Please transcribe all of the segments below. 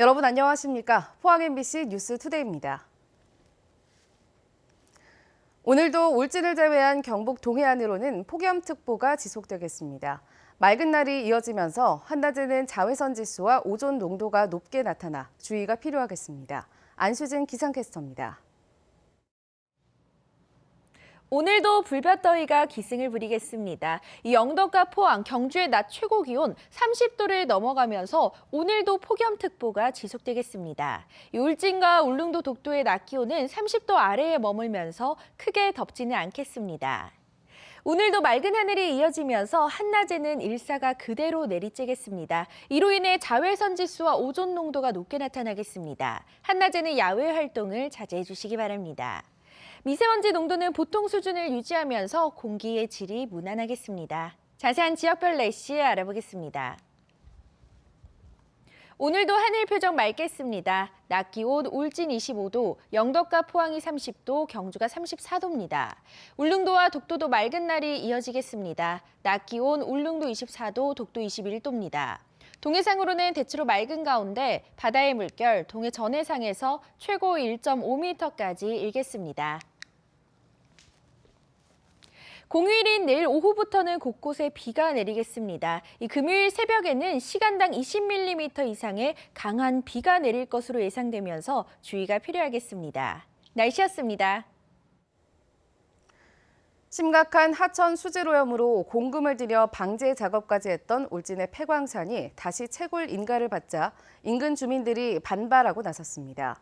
여러분 안녕하십니까? 포항 MBC 뉴스투데이입니다. 오늘도 울진을 제외한 경북 동해안으로는 폭염특보가 지속되겠습니다. 맑은 날이 이어지면서 한낮에는 자외선 지수와 오존 농도가 높게 나타나 주의가 필요하겠습니다. 안수진 기상캐스터입니다. 오늘도 불볕더위가 기승을 부리겠습니다. 이 영덕과 포항, 경주의 낮 최고 기온 30도를 넘어가면서 오늘도 폭염특보가 지속되겠습니다. 울진과 울릉도, 독도의 낮 기온은 30도 아래에 머물면서 크게 덥지는 않겠습니다. 오늘도 맑은 하늘이 이어지면서 한낮에는 일사가 그대로 내리쬐겠습니다. 이로 인해 자외선 지수와 오존 농도가 높게 나타나겠습니다. 한낮에는 야외 활동을 자제해 주시기 바랍니다. 미세먼지 농도는 보통 수준을 유지하면서 공기의 질이 무난하겠습니다. 자세한 지역별 날씨 알아보겠습니다. 오늘도 하늘 표정 맑겠습니다. 낮 기온 울진 25도, 영덕과 포항이 30도, 경주가 34도입니다. 울릉도와 독도도 맑은 날이 이어지겠습니다. 낮 기온 울릉도 24도, 독도 21도입니다. 동해상으로는 대체로 맑은 가운데 바다의 물결 동해 전해상에서 최고 1.5m까지 일겠습니다. 공휴일인 내일 오후부터는 곳곳에 비가 내리겠습니다. 이 금요일 새벽에는 시간당 20mm 이상의 강한 비가 내릴 것으로 예상되면서 주의가 필요하겠습니다. 날씨였습니다. 심각한 하천 수질오염으로 공금을 들여 방제 작업까지 했던 울진의 폐광산이 다시 채굴 인가를 받자 인근 주민들이 반발하고 나섰습니다.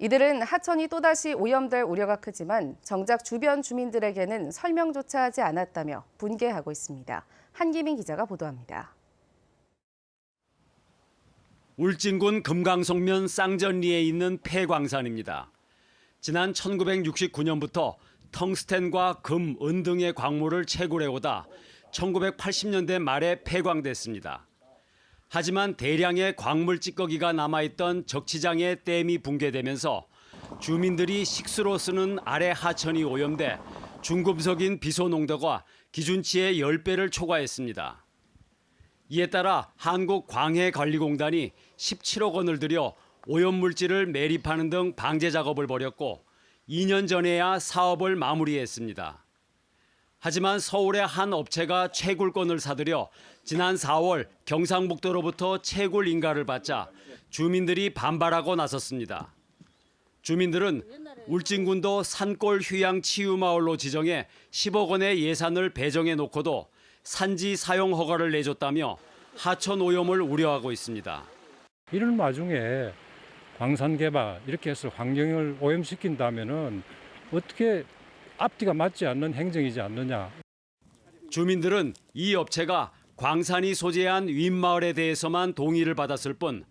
이들은 하천이 또다시 오염될 우려가 크지만 정작 주변 주민들에게는 설명조차 하지 않았다며 분개하고 있습니다. 한기민 기자가 보도합니다. 울진군 금강송면 쌍전리에 있는 폐광산입니다. 지난 1969년부터 텅스텐과 금, 은 등의 광물을 채굴해오다 1980년대 말에 폐광됐습니다. 하지만 대량의 광물 찌꺼기가 남아있던 적치장의 댐이 붕괴되면서 주민들이 식수로 쓰는 아래 하천이 오염돼 중금속인 비소 농도가 기준치의 10배를 초과했습니다. 이에 따라 한국광해관리공단이 17억 원을 들여 오염물질을 매립하는 등 방제 작업을 벌였고 2년 전에야 사업을 마무리했습니다. 하지만 서울의 한 업체가 채굴권을 사들여 지난 4월 경상북도로부터 채굴 인가를 받자 주민들이 반발하고 나섰습니다. 주민들은 울진군도 산골 휴양 치유마을로 지정해 10억 원의 예산을 배정해 놓고도 산지 사용 허가를 내줬다며 하천 오염을 우려하고 있습니다. 이런 와중에 광산 개발 이렇게 해서 환경을 오염시킨다면은 어떻게 앞뒤가 맞지 않는 행정이지 않느냐. 주민들은 이 업체가 광산이 소재한 윗마을에 대해서만 동의를 받았을 뿐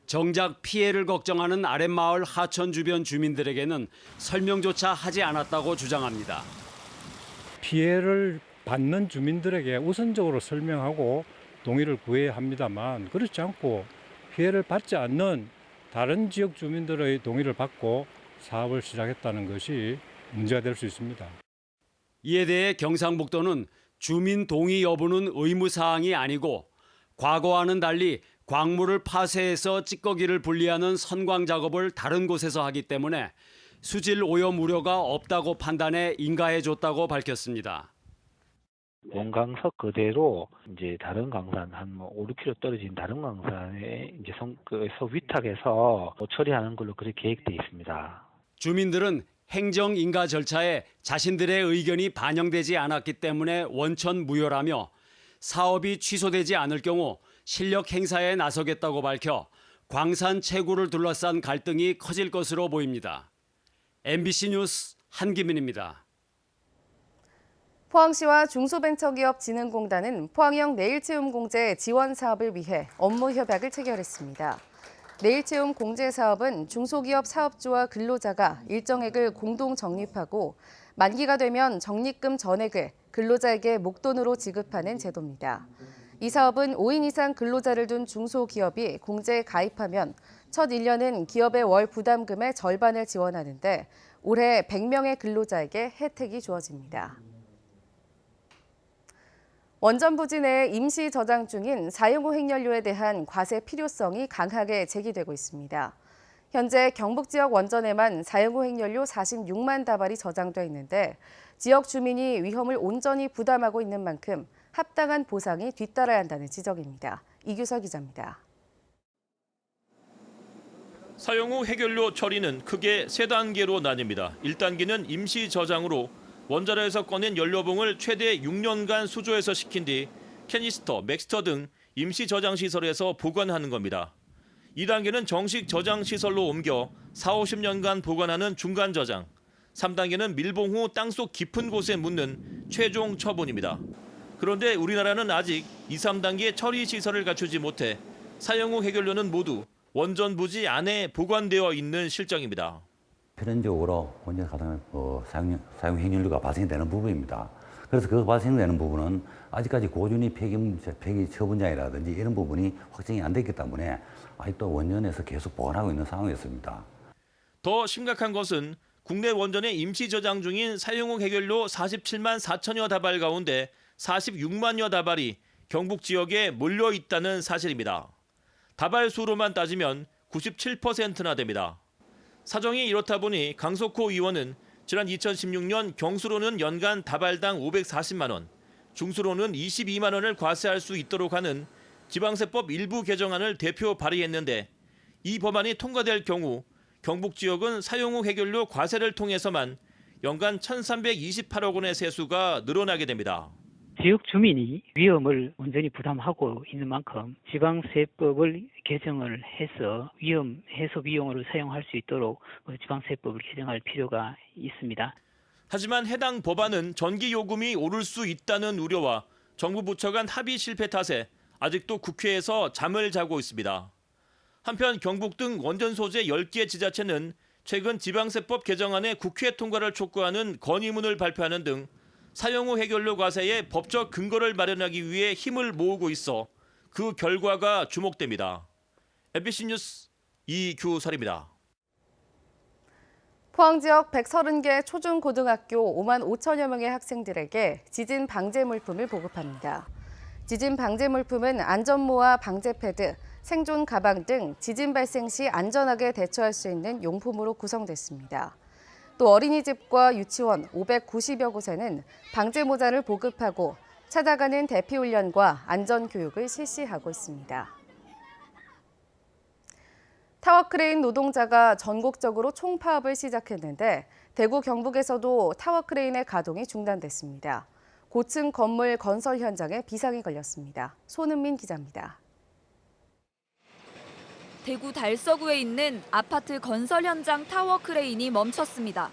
정작 피해를 걱정하는 아랫마을 하천 주변 주민들에게는 설명조차 하지 않았다고 주장합니다. 피해를 받는 주민들에게 우선적으로 설명하고 동의를 구해야 합니다만 그렇지 않고 피해를 받지 않는 다른 지역 주민들의 동의를 받고 사업을 시작했다는 것이 문제가 될 수 있습니다. 이에 대해 경상북도는 주민 동의 여부는 의무사항이 아니고 과거와는 달리 광물을 파쇄해서 찌꺼기를 분리하는 선광 작업을 다른 곳에서 하기 때문에 수질 오염 우려가 없다고 판단해 인가해줬다고 밝혔습니다. 원광석 그대로 이제 다른 광산 한 5, 6km 떨어진 다른 광산에 이제 위탁해서 처리하는 걸로 그렇게 계획돼 있습니다. 주민들은 행정 인가 절차에 자신들의 의견이 반영되지 않았기 때문에 원천 무효라며 사업이 취소되지 않을 경우 실력 행사에 나서겠다고 밝혀 광산 채굴을 둘러싼 갈등이 커질 것으로 보입니다. MBC 뉴스 한기민입니다. 포항시와 중소벤처기업진흥공단은 포항형 내일체험공제 지원 사업을 위해 업무 협약을 체결했습니다. 내일체험 공제 사업은 중소기업 사업주와 근로자가 일정액을 공동 적립하고 만기가 되면 적립금 전액을 근로자에게 목돈으로 지급하는 제도입니다. 이 사업은 5인 이상 근로자를 둔 중소기업이 공제에 가입하면 첫 1년은 기업의 월 부담금의 절반을 지원하는데 올해 100명의 근로자에게 혜택이 주어집니다. 원전 부지 내 임시 저장 중인 사용 후 핵연료에 대한 과세 필요성이 강하게 제기되고 있습니다. 현재 경북 지역 원전에만 사용 후 핵연료 46만 다발이 저장돼 있는데 지역 주민이 위험을 온전히 부담하고 있는 만큼 합당한 보상이 뒤따라야 한다는 지적입니다. 이규석 기자입니다. 사용 후 핵연료 처리는 크게 세 단계로 나뉩니다. 1단계는 임시 저장으로 원자로에서 꺼낸 연료봉을 최대 6년간 수조에서 식힌 뒤 캐니스터, 맥스터 등 임시 저장 시설에서 보관하는 겁니다. 2단계는 정식 저장 시설로 옮겨 4, 50년간 보관하는 중간 저장. 3단계는 밀봉 후 땅속 깊은 곳에 묻는 최종 처분입니다. 그런데 우리나라는 아직 2, 3단계 처리 시설을 갖추지 못해 사용 후 핵연료는 모두 원전 부지 안에 보관되어 있는 실정입니다. 필연적으로 원전 가동 사용 핵연료가 발생되는 부분입니다. 그래서 그 발생되는 부분은 아직까지 고준위 폐기 처분장이라든지 이런 부분이 확정이 안 됐기 때문에 아직도 원전에서 계속 보관하고 있는 상황이었습니다. 더 심각한 것은 국내 원전에 임시 저장 중인 사용 후 핵연료 47만 4천여 다발 가운데 46만여 다발이 경북 지역에 몰려 있다는 사실입니다. 다발 수로만 따지면 97%나 됩니다. 사정이 이렇다 보니 강석호 의원은 지난 2016년 경수로는 연간 다발당 540만 원, 중수로는 22만 원을 과세할 수 있도록 하는 지방세법 일부 개정안을 대표 발의했는데 이 법안이 통과될 경우 경북 지역은 사용 후 핵연료 과세를 통해서만 연간 1,328억 원의 세수가 늘어나게 됩니다. 지역 주민이 위험을 온전히 부담하고 있는 만큼 지방세법을 개정을 해서 위험 해소 비용으로 사용할 수 있도록 지방세법을 개정할 필요가 있습니다. 하지만 해당 법안은 전기 요금이 오를 수 있다는 우려와 정부 부처 간 합의 실패 탓에 아직도 국회에서 잠을 자고 있습니다. 한편 경북 등 원전 소재 10개 지자체는 최근 지방세법 개정안의 국회 통과를 촉구하는 건의문을 발표하는 등 사용 후 핵연료 과세의 법적 근거를 마련하기 위해 힘을 모으고 있어 그 결과가 주목됩니다. MBC 뉴스 이규설입니다. 포항 지역 130개 초중고등학교 5만 5천여 명의 학생들에게 지진 방제 물품을 보급합니다. 지진 방제 물품은 안전모와 방제 패드, 생존 가방 등 지진 발생 시 안전하게 대처할 수 있는 용품으로 구성됐습니다. 또 어린이집과 유치원 590여 곳에는 방제 모자를 보급하고 찾아가는 대피 훈련과 안전 교육을 실시하고 있습니다. 타워크레인 노동자가 전국적으로 총파업을 시작했는데 대구 경북에서도 타워크레인의 가동이 중단됐습니다. 고층 건물 건설 현장에 비상이 걸렸습니다. 손은민 기자입니다. 대구 달서구에 있는 아파트 건설 현장 타워 크레인이 멈췄습니다.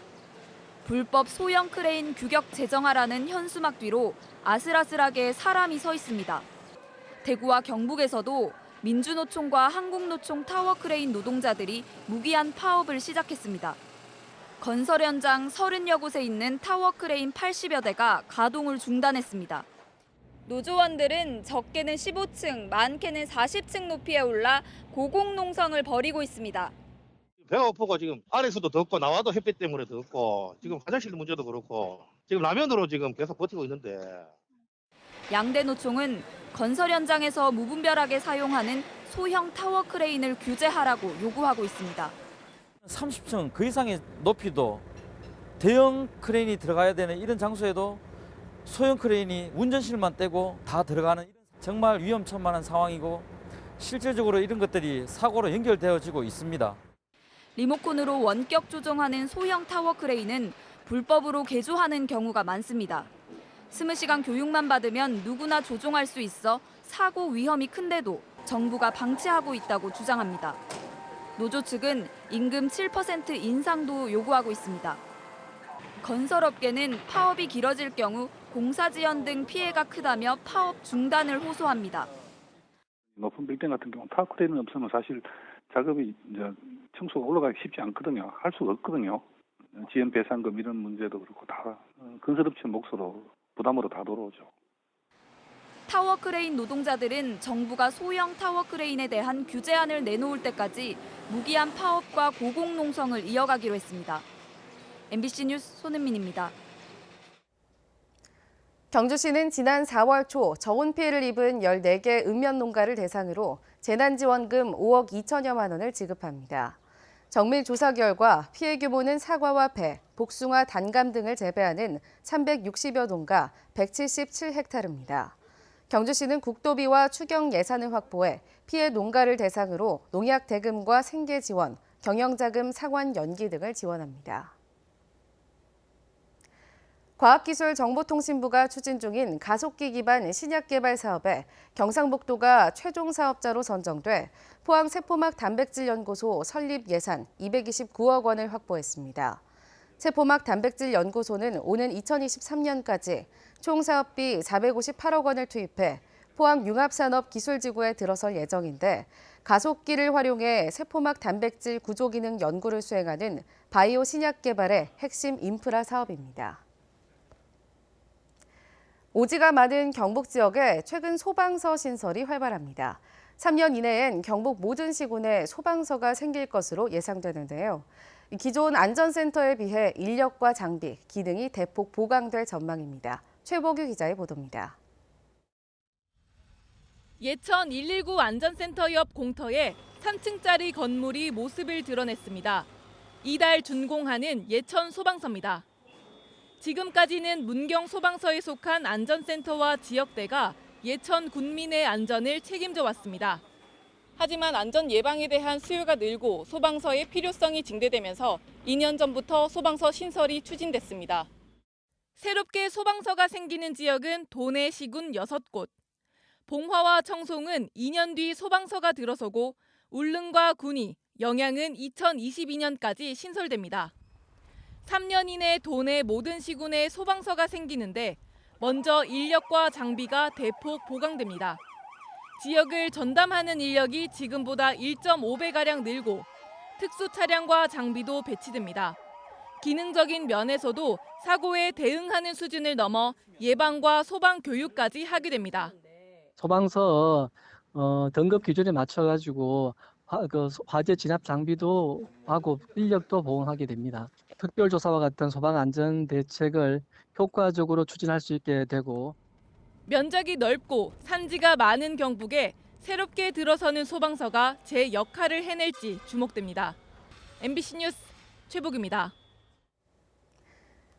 불법 소형 크레인 규격 제정하라는 현수막 뒤로 아슬아슬하게 사람이 서 있습니다. 대구와 경북에서도 민주노총과 한국노총 타워 크레인 노동자들이 무기한 파업을 시작했습니다. 건설 현장 30여 곳에 있는 타워 크레인 80여 대가 가동을 중단했습니다. 노조원들은 적게는 15층, 많게는 40층 높이에 올라 고공농성을 벌이고 있습니다. 배가 고프고 지금 안에서도 덥고 나와도 햇빛 때문에 덥고 지금 화장실 문제도 그렇고 지금 라면으로 지금 계속 버티고 있는데. 양대 노총은 건설 현장에서 무분별하게 사용하는 소형 타워 크레인을 규제하라고 요구하고 있습니다. 30층 그 이상의 높이도 대형 크레인이 들어가야 되는 이런 장소에도 소형 크레인이 운전실만 떼고 다 들어가는 정말 위험천만한 상황이고 실질적으로 이런 것들이 사고로 연결되어지고 있습니다. 리모컨으로 원격 조종하는 소형 타워 크레인은 불법으로 개조하는 경우가 많습니다. 20시간 교육만 받으면 누구나 조종할 수 있어 사고 위험이 큰데도 정부가 방치하고 있다고 주장합니다. 노조 측은 임금 7% 인상도 요구하고 있습니다. 건설업계는 파업이 길어질 경우 공사 지연 등 피해가 크다며 파업 중단을 호소합니다. 높은 빌딩 같은 경우 타워 크레인은 없으면 사실 작업이 이제 청소가 올라가기 쉽지 않거든요. 할 수가 없거든요. 지연 배상금 이런 문제도 그렇고 다 건설업체 몫으로 부담으로 다 돌아오죠. 타워 크레인 노동자들은 정부가 소형 타워 크레인에 대한 규제안을 내놓을 때까지 무기한 파업과 고공농성을 이어가기로 했습니다. MBC 뉴스 손은민입니다. 경주시는 지난 4월 초 저온 피해를 입은 14개 읍면 농가를 대상으로 재난지원금 5억 2천여만 원을 지급합니다. 정밀 조사 결과 피해 규모는 사과와 배, 복숭아, 단감 등을 재배하는 360여 농가 177헥타르입니다. 경주시는 국도비와 추경 예산을 확보해 피해 농가를 대상으로 농약 대금과 생계 지원, 경영자금 상환 연기 등을 지원합니다. 과학기술정보통신부가 추진 중인 가속기 기반 신약 개발 사업에 경상북도가 최종 사업자로 선정돼 포항 세포막 단백질 연구소 설립 예산 229억 원을 확보했습니다. 세포막 단백질 연구소는 오는 2023년까지 총 사업비 458억 원을 투입해 포항 융합산업기술지구에 들어설 예정인데 가속기를 활용해 세포막 단백질 구조기능 연구를 수행하는 바이오 신약 개발의 핵심 인프라 사업입니다. 오지가 많은 경북 지역에 최근 소방서 신설이 활발합니다. 3년 이내엔 경북 모든 시군에 소방서가 생길 것으로 예상되는데요. 기존 안전센터에 비해 인력과 장비, 기능이 대폭 보강될 전망입니다. 최보규 기자의 보도입니다. 예천 119 안전센터 옆 공터에 3층짜리 건물이 모습을 드러냈습니다. 이달 준공하는 예천 소방서입니다. 지금까지는 문경 소방서에 속한 안전센터와 지역대가 예천 군민의 안전을 책임져 왔습니다. 하지만 안전 예방에 대한 수요가 늘고 소방서의 필요성이 증대되면서 2년 전부터 소방서 신설이 추진됐습니다. 새롭게 소방서가 생기는 지역은 도내 시군 6곳. 봉화와 청송은 2년 뒤 소방서가 들어서고 울릉과 군위, 영양은 2022년까지 신설됩니다. 3년 이내 도내 모든 시군에 소방서가 생기는데 먼저 인력과 장비가 대폭 보강됩니다. 지역을 전담하는 인력이 지금보다 1.5배가량 늘고 특수 차량과 장비도 배치됩니다. 기능적인 면에서도 사고에 대응하는 수준을 넘어 예방과 소방 교육까지 하게 됩니다. 소방서 등급 기준에 맞춰가지고 화재 진압 장비도 하고 인력도 보강하게 됩니다. 특별조사와 같은 소방 안전 대책을 효과적으로 추진할 수 있게 되고 면적이 넓고 산지가 많은 경북에 새롭게 들어서는 소방서가 제 역할을 해낼지 주목됩니다. MBC 뉴스 최복입니다.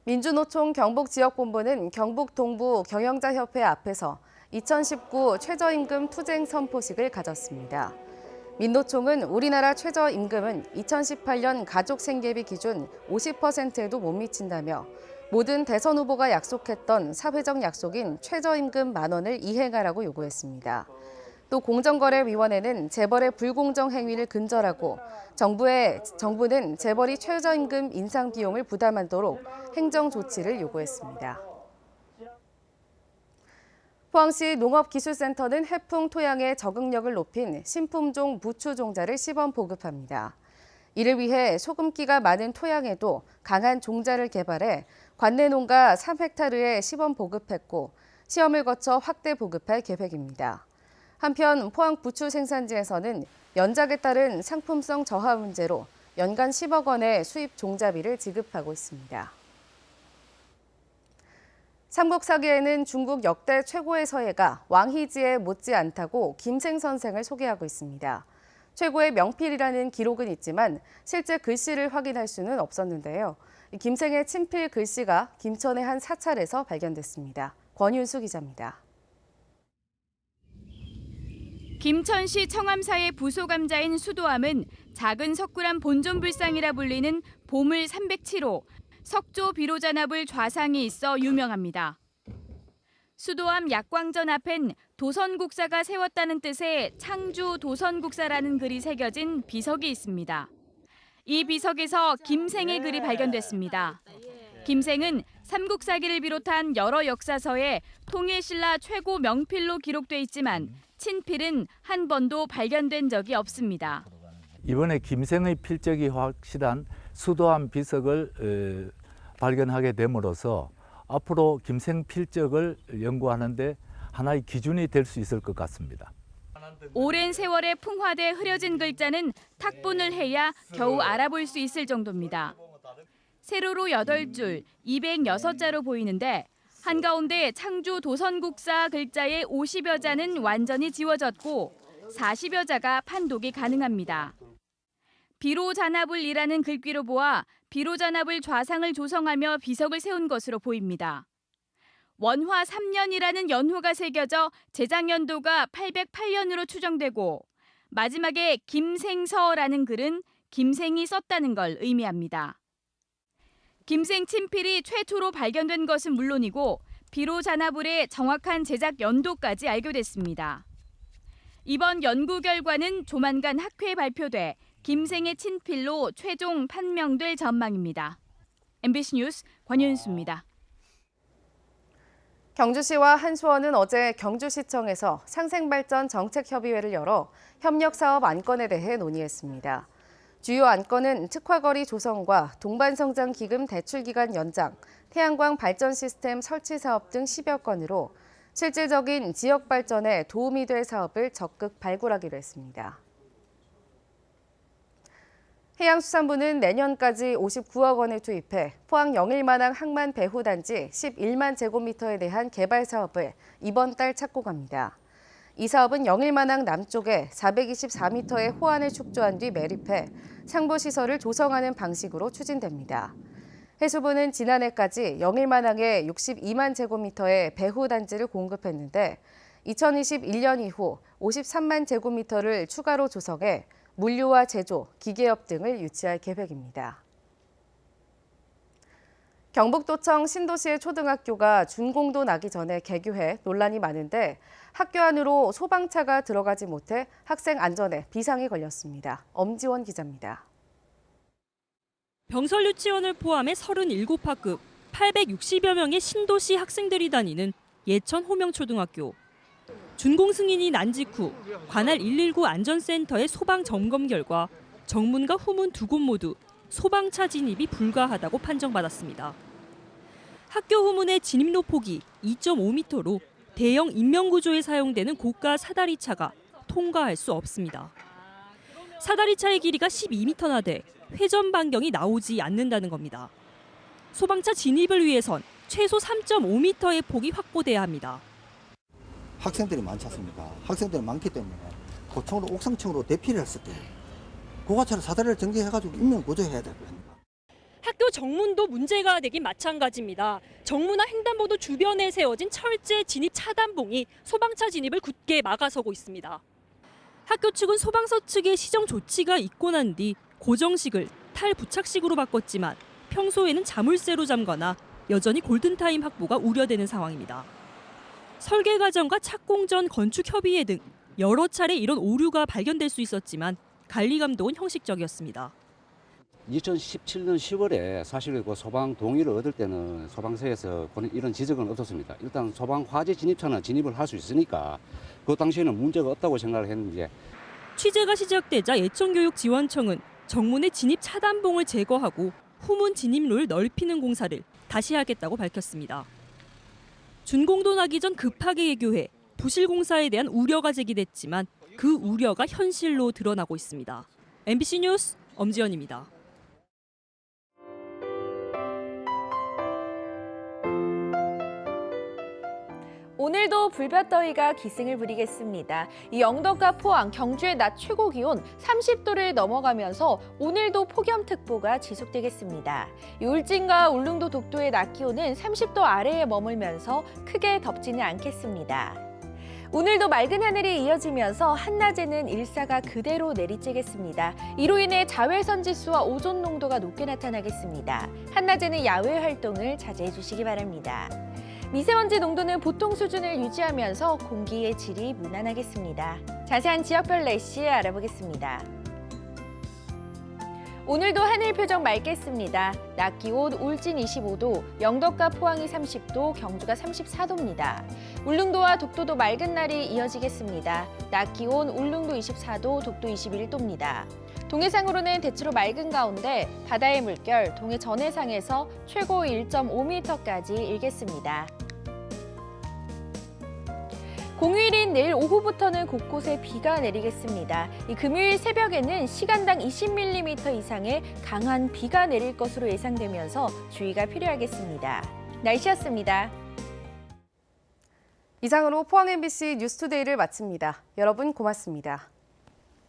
민주노총 경북지역본부는 경북 동부 경영자협회 앞에서 2019 최저임금 투쟁 선포식을 가졌습니다. 민노총은 우리나라 최저임금은 2018년 가족생계비 기준 50%에도 못 미친다며 모든 대선 후보가 약속했던 사회적 약속인 최저임금 10,000원을 이행하라고 요구했습니다. 또 공정거래위원회는 재벌의 불공정 행위를 근절하고 정부는 재벌이 최저임금 인상 비용을 부담하도록 행정 조치를 요구했습니다. 포항시 농업기술센터는 해풍 토양의 적응력을 높인 신품종 부추 종자를 시범 보급합니다. 이를 위해 소금기가 많은 토양에도 강한 종자를 개발해 관내 농가 3헥타르에 시범 보급했고 시험을 거쳐 확대 보급할 계획입니다. 한편 포항 부추 생산지에서는 연작에 따른 상품성 저하 문제로 연간 10억 원의 수입 종자비를 지급하고 있습니다. 삼국사계에는 중국 역대 최고의 서예가 왕희지에 못지않다고 김생 선생을 소개하고 있습니다. 최고의 명필이라는 기록은 있지만 실제 글씨를 확인할 수는 없었는데요. 김생의 친필 글씨가 김천의 한 사찰에서 발견됐습니다. 권윤수 기자입니다. 김천시 청암사의 부소감자인 수도암은 작은 석굴암 본존불상이라 불리는 보물 307호, 석조 비로잔압을 좌상이 있어 유명합니다. 수도암 약광전 앞엔 도선국사가 세웠다는 뜻의 창주 도선국사라는 글이 새겨진 비석이 있습니다. 이 비석에서 김생의 글이 발견됐습니다. 김생은 삼국사기를 비롯한 여러 역사서에 통일신라 최고 명필로 기록돼 있지만 친필은 한 번도 발견된 적이 없습니다. 이번에 김생의 필적이 확실한 수도암 비석을 발견하게 됨으로써 앞으로 김생 필적을 연구하는데 하나의 기준이 될 수 있을 것 같습니다. 오랜 세월에 풍화돼 흐려진 글자는 탁본을 해야 겨우 알아볼 수 있을 정도입니다. 세로로 8줄, 206자로 보이는데 한가운데 창조 도선국사 글자의 50여 자는 완전히 지워졌고 40여 자가 판독이 가능합니다. 비로잔압을이라는 글귀로 보아 비로잔압을 좌상을 조성하며 비석을 세운 것으로 보입니다. 원화 3년이라는 연호가 새겨져 제작 연도가 808년으로 추정되고 마지막에 김생서라는 글은 김생이 썼다는 걸 의미합니다. 김생 친필이 최초로 발견된 것은 물론이고 비로잔압을의 정확한 제작 연도까지 알게 됐습니다. 이번 연구 결과는 조만간 학회에 발표돼 김생의 친필로 최종 판명될 전망입니다. MBC 뉴스 권윤수입니다. 경주시와 한수원은 어제 경주시청에서 상생발전 정책협의회를 열어 협력사업 안건에 대해 논의했습니다. 주요 안건은 특화거리 조성과 동반성장기금 대출기간 연장, 태양광 발전 시스템 설치 사업 등 10여 건으로 실질적인 지역 발전에 도움이 될 사업을 적극 발굴하기로 했습니다. 해양수산부는 내년까지 59억 원을 투입해 포항 영일만항 항만 배후단지 11만 제곱미터에 대한 개발 사업을 이번 달 착고 갑니다. 이 사업은 영일만항 남쪽에 424m의 호안을 축조한 뒤 매립해 상부시설을 조성하는 방식으로 추진됩니다. 해수부는 지난해까지 영일만항에 62만 제곱미터의 배후단지를 공급했는데 2021년 이후 53만 제곱미터를 추가로 조성해 물류와 제조, 기계업 등을 유치할 계획입니다. 경북도청 신도시의 초등학교가 준공도 나기 전에 개교해 논란이 많은데 학교 안으로 소방차가 들어가지 못해 학생 안전에 비상이 걸렸습니다. 엄지원 기자입니다. 병설 유치원을 포함해 37학급 860여 명의 신도시 학생들이 다니는 예천 호명초등학교. 준공 승인이 난 직후 관할 119 안전센터의 소방 점검 결과 정문과 후문 두 곳 모두 소방차 진입이 불가하다고 판정받았습니다. 학교 후문의 진입로 폭이 2.5m로 대형 인명구조에 사용되는 고가 사다리차가 통과할 수 없습니다. 사다리차의 길이가 12m나 돼 회전 반경이 나오지 않는다는 겁니다. 소방차 진입을 위해선 최소 3.5m의 폭이 확보돼야 합니다. 학생들이 많지 않습니까? 학생들이 많기 때문에 고층으로 옥상층으로 대피를 했을 때 고가차를 사다리를 전개해가지고 인명 구조해야 될 겁니다. 학교 정문도 문제가 되긴 마찬가지입니다. 정문화 횡단보도 주변에 세워진 철제 진입 차단봉이 소방차 진입을 굳게 막아서고 있습니다. 학교 측은 소방서 측의 시정 조치가 있고 난 뒤 고정식을 탈부착식으로 바꿨지만 평소에는 자물쇠로 잠거나 여전히 골든타임 확보가 우려되는 상황입니다. 설계 과정과 착공 전 건축 협의회 등 여러 차례 이런 오류가 발견될 수 있었지만 관리 감독은 형식적이었습니다. 2017년 10월에 사실 그 소방 동의를 얻을 때는 소방서에서 이런 지적은 없었습니다. 일단 소방 화재 진입차는 진입을 할 수 있으니까 그 당시에는 문제가 없다고 생각을 했는데 취재가 시작되자 예천교육지원청은 정문의 진입 차단봉을 제거하고 후문 진입로를 넓히는 공사를 다시 하겠다고 밝혔습니다. 준공도 나기 전 급하게 개교해 부실 공사에 대한 우려가 제기됐지만 그 우려가 현실로 드러나고 있습니다. MBC 뉴스 엄지연입니다. 오늘도 불볕더위가 기승을 부리겠습니다. 이 영덕과 포항, 경주의 낮 최고 기온 30도를 넘어가면서 오늘도 폭염특보가 지속되겠습니다. 울진과 울릉도, 독도의 낮 기온은 30도 아래에 머물면서 크게 덥지는 않겠습니다. 오늘도 맑은 하늘이 이어지면서 한낮에는 일사가 그대로 내리쬐겠습니다. 이로 인해 자외선 지수와 오존 농도가 높게 나타나겠습니다. 한낮에는 야외 활동을 자제해 주시기 바랍니다. 미세먼지 농도는 보통 수준을 유지하면서 공기의 질이 무난하겠습니다. 자세한 지역별 날씨 알아보겠습니다. 오늘도 하늘 표정 맑겠습니다. 낮 기온 울진 25도, 영덕과 포항이 30도, 경주가 34도입니다. 울릉도와 독도도 맑은 날이 이어지겠습니다. 낮 기온 울릉도 24도, 독도 21도입니다. 동해상으로는 대체로 맑은 가운데 바다의 물결 동해 전해상에서 최고 1.5m까지 일겠습니다. 공휴일인 내일 오후부터는 곳곳에 비가 내리겠습니다. 이 금요일 새벽에는 시간당 20mm 이상의 강한 비가 내릴 것으로 예상되면서 주의가 필요하겠습니다. 날씨였습니다. 이상으로 포항 MBC 뉴스투데이를 마칩니다. 여러분 고맙습니다.